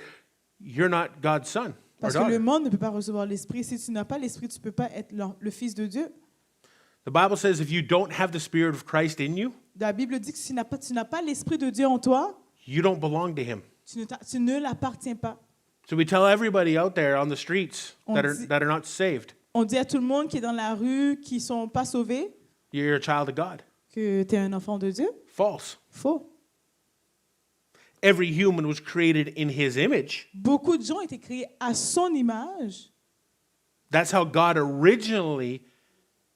you're not God's son or Parce que le daughter. monde ne peut pas recevoir l'esprit. Si tu n'as pas l'esprit, tu ne peux pas être le fils de Dieu. The Bible says if you don't have the Spirit of Christ in you, La Bible dit que si tu n'as pas l'esprit de Dieu en toi, you don't belong to him. tu ne l'appartiens pas. So we tell everybody out there on the streets On dit- that are not saved, On dit à tout le monde qui est dans la rue, qui ne sont pas sauvés, you're a child of God. que tu es un enfant de Dieu. False. Faux. Every human was created in his image. Beaucoup de gens ont été créés à son image. That's how God originally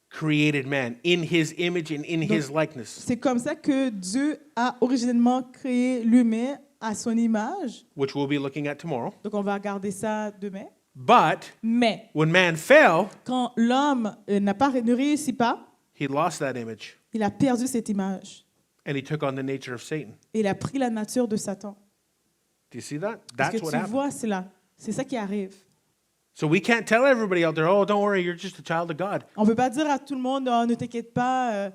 created man, in his image and in his likeness. C'est comme ça que Dieu a originellement créé l'humain à son image. Which we'll be looking at tomorrow. Donc on va regarder ça demain. But Mais when man fell, quand l'homme ne réussit pas, he lost that image il a perdu cette image. and he took on the nature of Satan. Et il a pris la nature de Satan. Do you see that? Est-ce That's que what tu happened. vois cela? C'est ça qui arrive. So we can't tell everybody out there, oh, don't worry, you're just a child of God. On ne peut pas dire à tout le monde, oh, ne t'inquiète pas,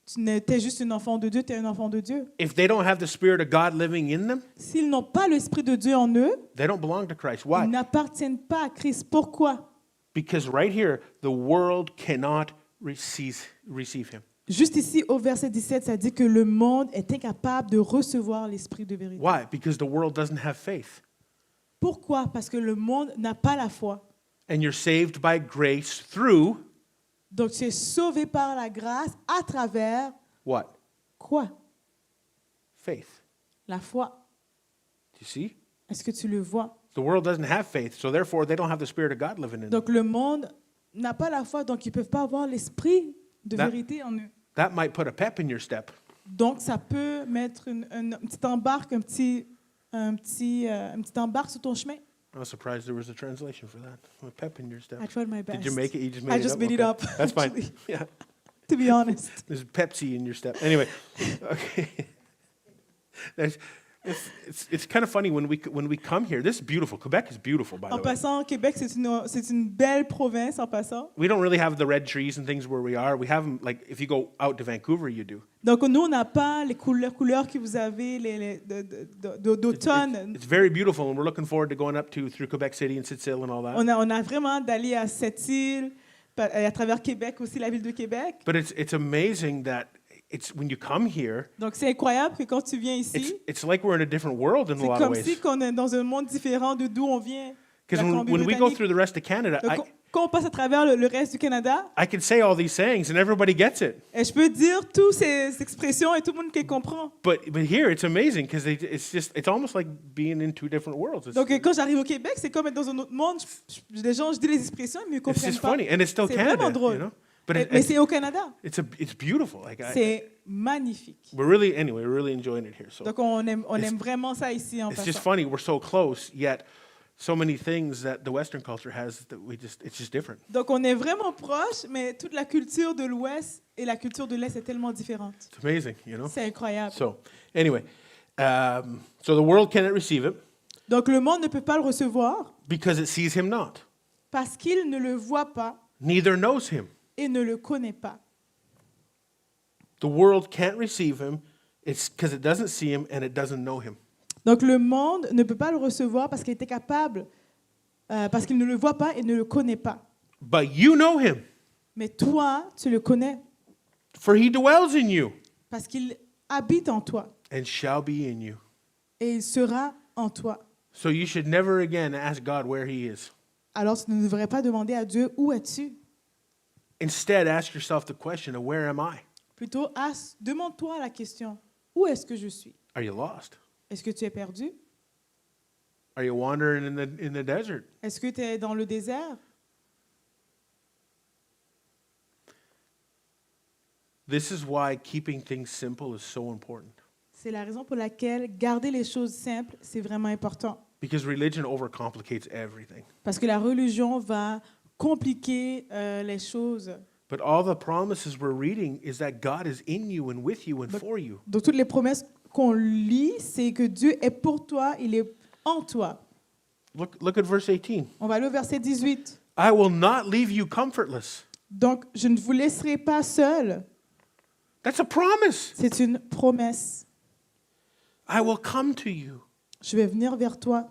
tu es juste un enfant de Dieu, tu es un enfant de Dieu. If they don't have the Spirit of God living in them, S'ils n'ont pas l'Esprit de Dieu en eux, they don't belong to Christ. ils Why? n'appartiennent pas à Christ. Pourquoi? Because right here, the world cannot receive him. Juste ici, au verset 17, ça dit que le monde est incapable de recevoir l'esprit de vérité. Why? Because the world doesn't have faith. Pourquoi? Parce que le monde n'a pas la foi. And you're saved by grace through Donc, tu es sauvé par la grâce à travers what? quoi? Faith. La foi. Do you see? Est-ce que tu le vois? The world doesn't have faith, so therefore they don't have the Spirit of God living in them. Donc, le monde n'a pas la foi, donc ils ne peuvent pas avoir l'esprit de That- vérité en eux. That might put a pep in your step. Donc, ça peut mettre une petite embarque, un petit embarque sur ton chemin. I was surprised there was a translation for that. A pep in your step. I tried my best. Did you make it? You just made I it just up? made it Okay. up, That's fine. actually. Yeah. To be honest. There's Pepsi in your step. Anyway, okay. It's kind of funny when we come here. This is beautiful. Quebec is beautiful, by the En way. passant, Québec, c'est une belle province en passant. We don't really have the red trees and things where we are. We have them, like, if you go out to Vancouver, you do. Donc, nous, on n'a pas les couleurs que vous avez d'automne. It's very beautiful, and we're looking forward to going up through Quebec City and Sept-Îles and all that. On a vraiment d'aller à Sept-Îles, à travers Québec aussi, la ville de Québec. But it's amazing that it's when you come here, Donc, c'est incroyable que quand tu viens ici, it's like we're in a different world in a c'est lot of comme ways. si on est dans un monde différent de d'où on vient. Because la when we go Colombie-Britannique. through the rest of Canada, Donc, quand on passe à travers le reste du Canada, I can say all these sayings and everybody gets it. et je peux dire toutes ces expressions et tout le monde les comprend. But here it's amazing because it's almost like being in two different worlds. It's, Donc, quand j'arrive au Québec, c'est comme être dans un autre monde. Les gens, je dis les expressions, mais ils ne it's comprennent just pas. funny, and it's still C'est Canada, vraiment drôle. you know. But Mais c'est au Canada. it's beautiful. Like C'est magnifique. we're really enjoying it here. So Donc, on aime vraiment ça ici en it's just passant. funny. We're so close, yet so many things that the Western culture has that it's just different. Donc, on est vraiment proche, mais toute la culture de l'Ouest et la culture de l'Est est tellement différente. It's amazing, you know. C'est incroyable. So anyway, so the world cannot receive it Donc, le monde ne peut pas le recevoir because it sees him not, parce qu'il ne le voit pas neither knows him. et ne le connaît pas. The world can't receive him. It's because it doesn't see him and it doesn't know him. Donc, le monde ne peut pas le recevoir parce qu'il était capable, parce qu'il ne le voit pas et ne le connaît pas. But you know him, Mais toi, tu le connais for he dwells in you parce qu'il habite en toi and shall be in you. et il sera en toi. So you should never again ask God where he is. Alors, tu ne devrais pas demander à Dieu où es-tu. Instead, ask yourself the question of where am I? Plutôt, demande-toi la question, où est-ce que je suis? Are you lost? Est-ce que tu es perdu? Are you wandering in the desert? Est-ce que tu es dans le désert? This is why keeping things simple is so important. C'est la raison pour laquelle garder les choses simples, c'est vraiment important. Because religion overcomplicates everything. Parce que la religion va compliquer les choses. But all the promises we're reading is that God is in you and with you and for you. Donc, toutes les promesses qu'on lit, c'est que Dieu est pour toi, il est en toi. Look at verse 18. On va aller au verset 18. I will not leave you comfortless. Donc, je ne vous laisserai pas seul. That's a promise. C'est une promesse. I will come to you. Je vais venir vers toi.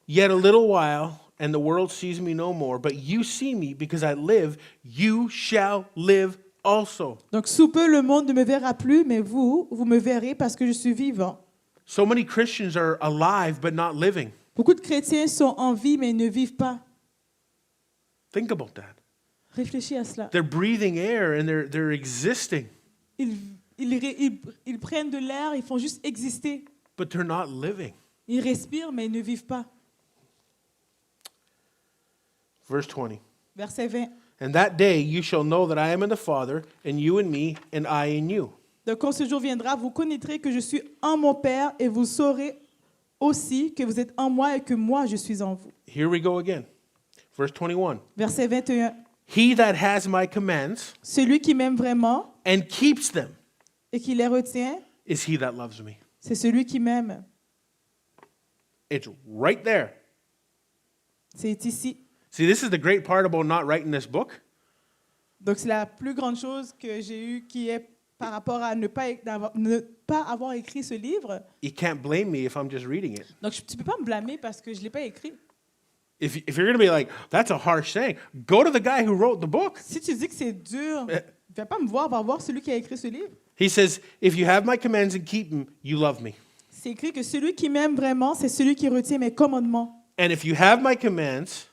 Yet a little while, and the world sees me no more, but you see me because I live, you shall live also. Donc, sous peu, le monde ne me verra plus, mais vous me verrez parce que je suis vivant. So many Christians are alive but not living. Beaucoup de chrétiens sont en vie, mais ils ne vivent pas. Think about that. Réfléchis à cela. They're breathing air and they're existing, Ils prennent de l'air, ils font juste exister. but they're not living. Ils respirent, mais ils ne vivent pas. Verse 20. Verset 20. And that day you shall know that I am in the Father, and you in me, and I in you. Donc, quand ce jour viendra, vous connaîtrez que je suis en mon Père et vous saurez aussi que vous êtes en moi et que moi, je suis en vous. Here we go again. Verse 21. Verset 21. He that has my commands Celui qui m'aime vraiment and keeps them et qui les retient, is he that loves me. c'est celui qui m'aime. It's right there. C'est ici. See, this is the great part about not writing this book. Donc, c'est la plus grande chose que j'ai eue qui est par rapport à ne pas avoir écrit ce livre. You can't blame me if I'm just reading it. Donc, tu ne peux pas me blâmer parce que je ne l'ai pas écrit. If you're going to be like, that's a harsh saying, go to the guy who wrote the book. Si tu dis que c'est dur, viens pas me voir, va voir celui qui a écrit ce livre. He says, if you have my commands and keep them, you love me. C'est écrit que celui qui m'aime vraiment, c'est celui qui retient mes commandements. And if you have my commands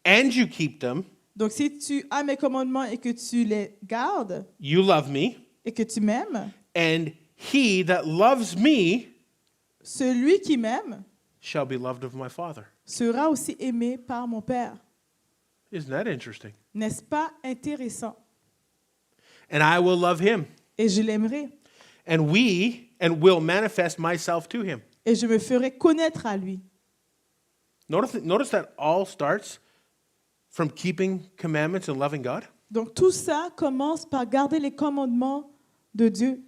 and you keep them, Donc, si tu as mes commandements et que tu les gardes you love me. et que tu m'aimes, And he that loves me celui qui m'aime shall be loved of my Father. sera aussi aimé par mon Père. Isn't that interesting? N'est-ce pas intéressant? And I will love him. Et je l'aimerai. And will manifest myself to him. Et je me ferai connaître à lui. Notice that all starts from keeping commandments and loving God. Donc, tout ça commence par garder les commandements de Dieu.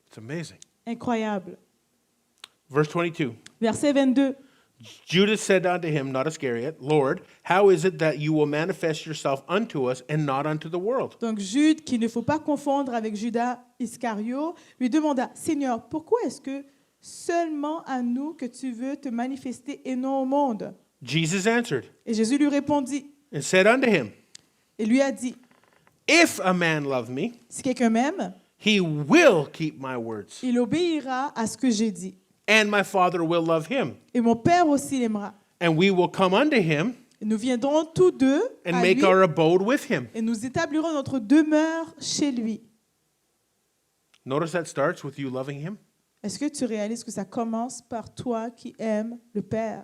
It's amazing. Incroyable. Verse 22. Verset 22. Judas said unto him, not Iscariot, Lord, how is it that you will manifest yourself unto us and not unto the world? Donc, Jude, qu'il ne faut pas confondre avec Judas Iscario, lui demanda, Seigneur, pourquoi est-ce que seulement à nous que tu veux te manifester et non au monde? Jesus answered Et Jésus lui répondit and said unto him, et lui a dit, if a man love me, si quelqu'un m'aime, he will keep my words, il obéira à ce que j'ai dit. and my Father will love him. Et mon Père aussi l'aimera. And we will come unto him Et nous viendrons tous deux and à make lui our abode with him. et nous établirons notre demeure chez lui. Notice that starts with you loving him. Est-ce que tu réalises que ça commence par toi qui aimes le Père?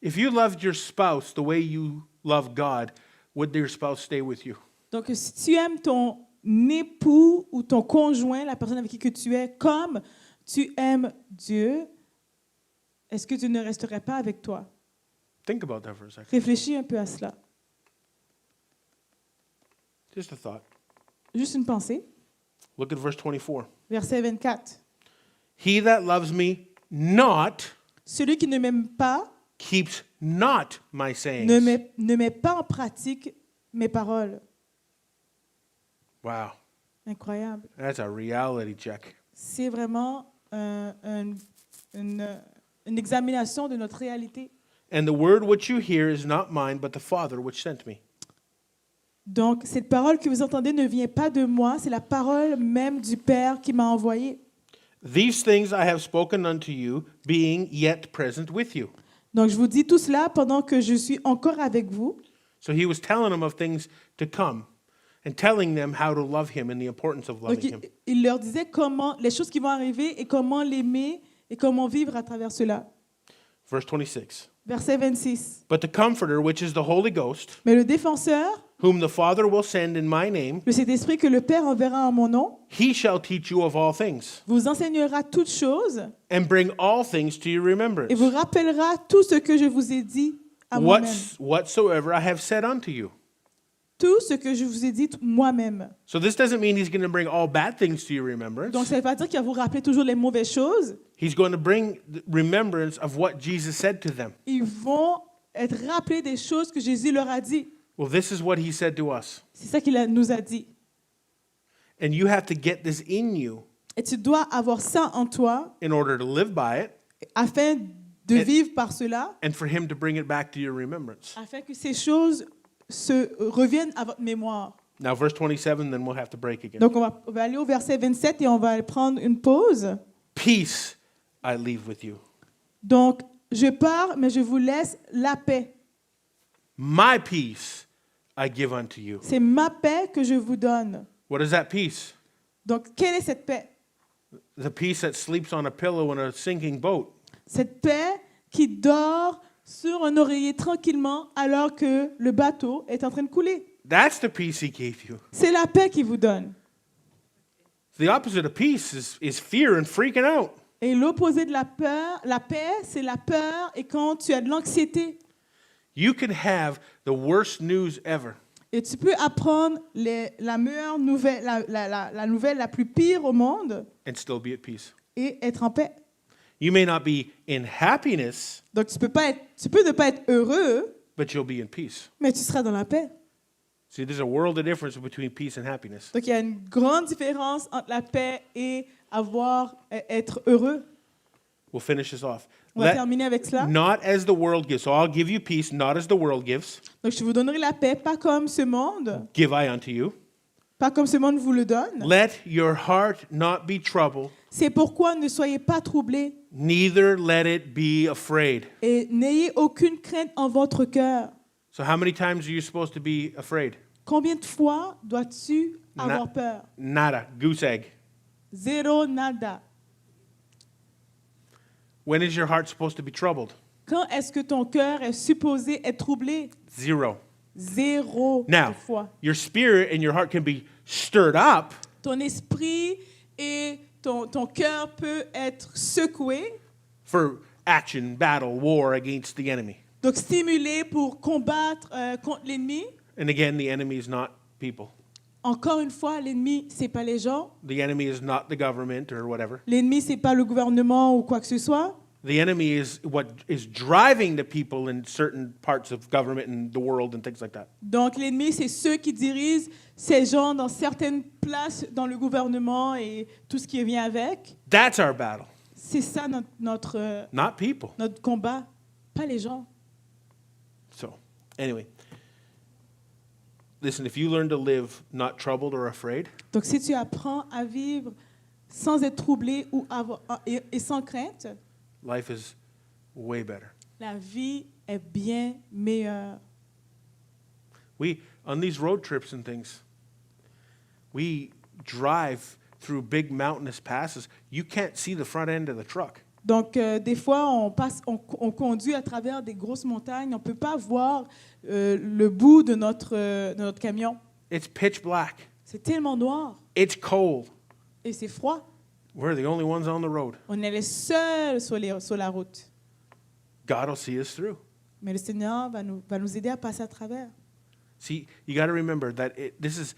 If you loved your spouse the way you love God, would your spouse stay with you? Donc, si tu aimes ton époux ou ton conjoint, la personne avec qui que tu es, comme tu aimes Dieu, est-ce que Dieu ne resterait pas avec toi? Think about that for a second. Réfléchis un peu à cela. Just a thought. Juste une pensée. Look at verse 24. Verset 24. He that loves me not Celui qui ne m'aime pas keeps not my sayings. ne met pas en pratique mes paroles. Wow, Incroyable. that's a reality check. C'est vraiment une examination de notre réalité. And the word which you hear is not mine, but the Father which sent me. Donc, cette parole que vous entendez ne vient pas de moi, c'est la parole même du Père qui m'a envoyé. These things I have spoken unto you, being yet present with you. Donc, je vous dis tout cela pendant que je suis encore avec vous. So he was telling them of things to come and telling them how to love him and the importance of Donc, loving him. il leur disait comment les choses qui vont arriver et comment l'aimer et comment vivre à travers cela. Verse 26. Verset 26. But the Comforter, which is the Holy Ghost, Mais le défenseur, whom the Father will send in my name, le Saint-Esprit que le Père enverra en mon nom, he shall teach you of all things, vous enseignera toutes choses and bring all things to your remembrance, et vous rappellera tout ce que je vous ai dit à moi-même. whatsoever I have said unto you. Tout ce que je vous ai dit moi-même. So this doesn't mean he's going to bring all bad things to your remembrance. Donc, ça ne veut pas dire qu'il va vous rappeler toujours les mauvaises choses. He's going to bring the remembrance of what Jesus said to them. Ils vont être rappelés des choses que Jésus leur a dit. Well, this is what he said to us. C'est ça nous a dit. And you have to get this in you Et tu dois avoir ça en toi in order to live by it afin de vivre par cela, and for him to bring it back to your remembrance. afin que ces choses se reviennent à votre mémoire. Now, verse 27, then we'll have to break again. Donc, on va aller au verset 27 et on va prendre une pause. Peace I leave with you. Donc, je pars, mais je vous laisse la paix. My peace I give unto you. C'est ma paix que je vous donne. What is that peace? Donc, quelle est cette paix? The peace that sleeps on a pillow in a sinking boat. Cette paix qui dort sur un oreiller tranquillement alors que le bateau est en train de couler. That's the peace he gave you. C'est la paix qu'il vous donne. The opposite of peace is fear and freaking out. Et l'opposé de la peur, la paix, c'est la peur et quand tu as de l'anxiété. You can have the worst news ever. Et tu peux apprendre la meilleure nouvelle, la nouvelle la plus pire au monde And still be at peace. et être en paix. You may not be in happiness, Donc tu peux ne pas être heureux, but you'll be in peace. mais tu seras dans la paix. See, there's a world of difference between peace and happiness. Donc il y a une grande différence entre la paix et être heureux. We'll finish this off. On va terminer avec cela. Not as the world gives. So I'll give you peace, not as the world gives. Donc, je vous donnerai la paix, pas comme ce monde, Give I unto you. pas comme ce monde vous le donne. Let your heart not be troubled, C'est pourquoi ne soyez pas troublés neither let it be afraid. et n'ayez aucune crainte en votre cœur. So how many times are you supposed to be afraid? Combien de fois dois-tu avoir peur? Nada. Goose egg. Zéro, nada. When is your heart supposed to be troubled? Quand est-ce que ton cœur est supposé être troublé? Zero. Zéro Now, fois. your spirit and your heart can be stirred up Ton esprit et ton cœur peut être secoué, for action, battle, war against the enemy. donc stimulé pour combattre contre l'ennemi. And again, the enemy is not people. Encore une fois, l'ennemi, c'est pas les gens. The enemy is not the government or whatever. L'ennemi, c'est pas le gouvernement ou quoi que ce soit. The enemy is what is driving the people in certain parts of government and the world and things like that. Donc l'ennemi, c'est ceux qui dirigent ces gens dans certaines places dans le gouvernement et tout ce qui vient avec. That's our battle, C'est ça notre not people. combat, pas les gens. So, anyway, listen, if you learn to live not troubled or afraid, Donc si tu apprends à vivre sans être troublé ou et sans crainte, life is way better. la vie est bien meilleure. On these road trips and things, we drive through big mountainous passes. You can't see the front end of the truck. Donc, des fois, on conduit à travers des grosses montagnes. On ne peut pas voir le bout de notre camion. It's pitch black. C'est tellement noir It's cold. et c'est froid. We're the only ones on the road. On est les seuls sur la route. God will see us through. Mais le Seigneur va nous aider à passer à travers. See, you got to remember that this is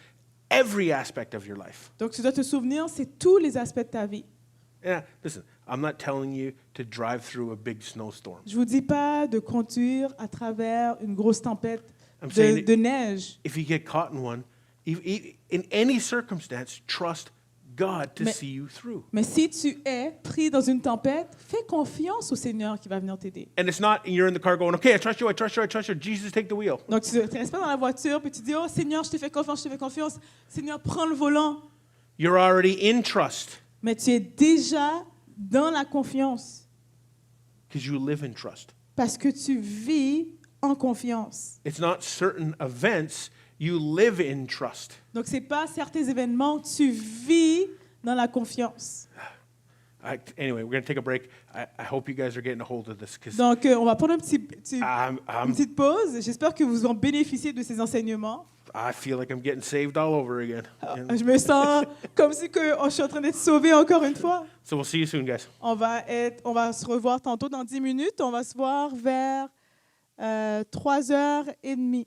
every aspect of your life. Donc, tu dois te souvenir, c'est tous les aspects de ta vie. Yeah, listen, I'm not telling you to drive through a big snowstorm. Je ne vous dis pas de conduire à travers une grosse tempête I'm saying de neige. if you get caught in one, in any circumstance, trust God to Mais- see you through. Mais si tu es pris dans une tempête, fais confiance au Seigneur qui va venir t'aider. And it's not you're in the car going, okay, I trust you, I trust you, I trust you. Jesus, take the wheel. Donc, tu ne restes pas dans la voiture puis tu dis, oh Seigneur, je te fais confiance, je te fais confiance. Seigneur, prends le volant. You're already in trust Mais tu es déjà dans la confiance because you live in trust. parce que tu vis en confiance. It's not certain events, you live in trust. Donc, ce n'est pas certains événements, tu vis dans la confiance. Anyway, we're going to take a break. I hope you guys are getting a hold of this because Donc, on va prendre une I'm petite pause. J'espère que vous en bénéficiez de ces enseignements. I feel like I'm getting saved all over again. Je me sens comme si je suis en train d'être sauvé encore une fois. So we'll see you soon, guys. On va se revoir tantôt dans 10 minutes. On va se voir vers 3h30.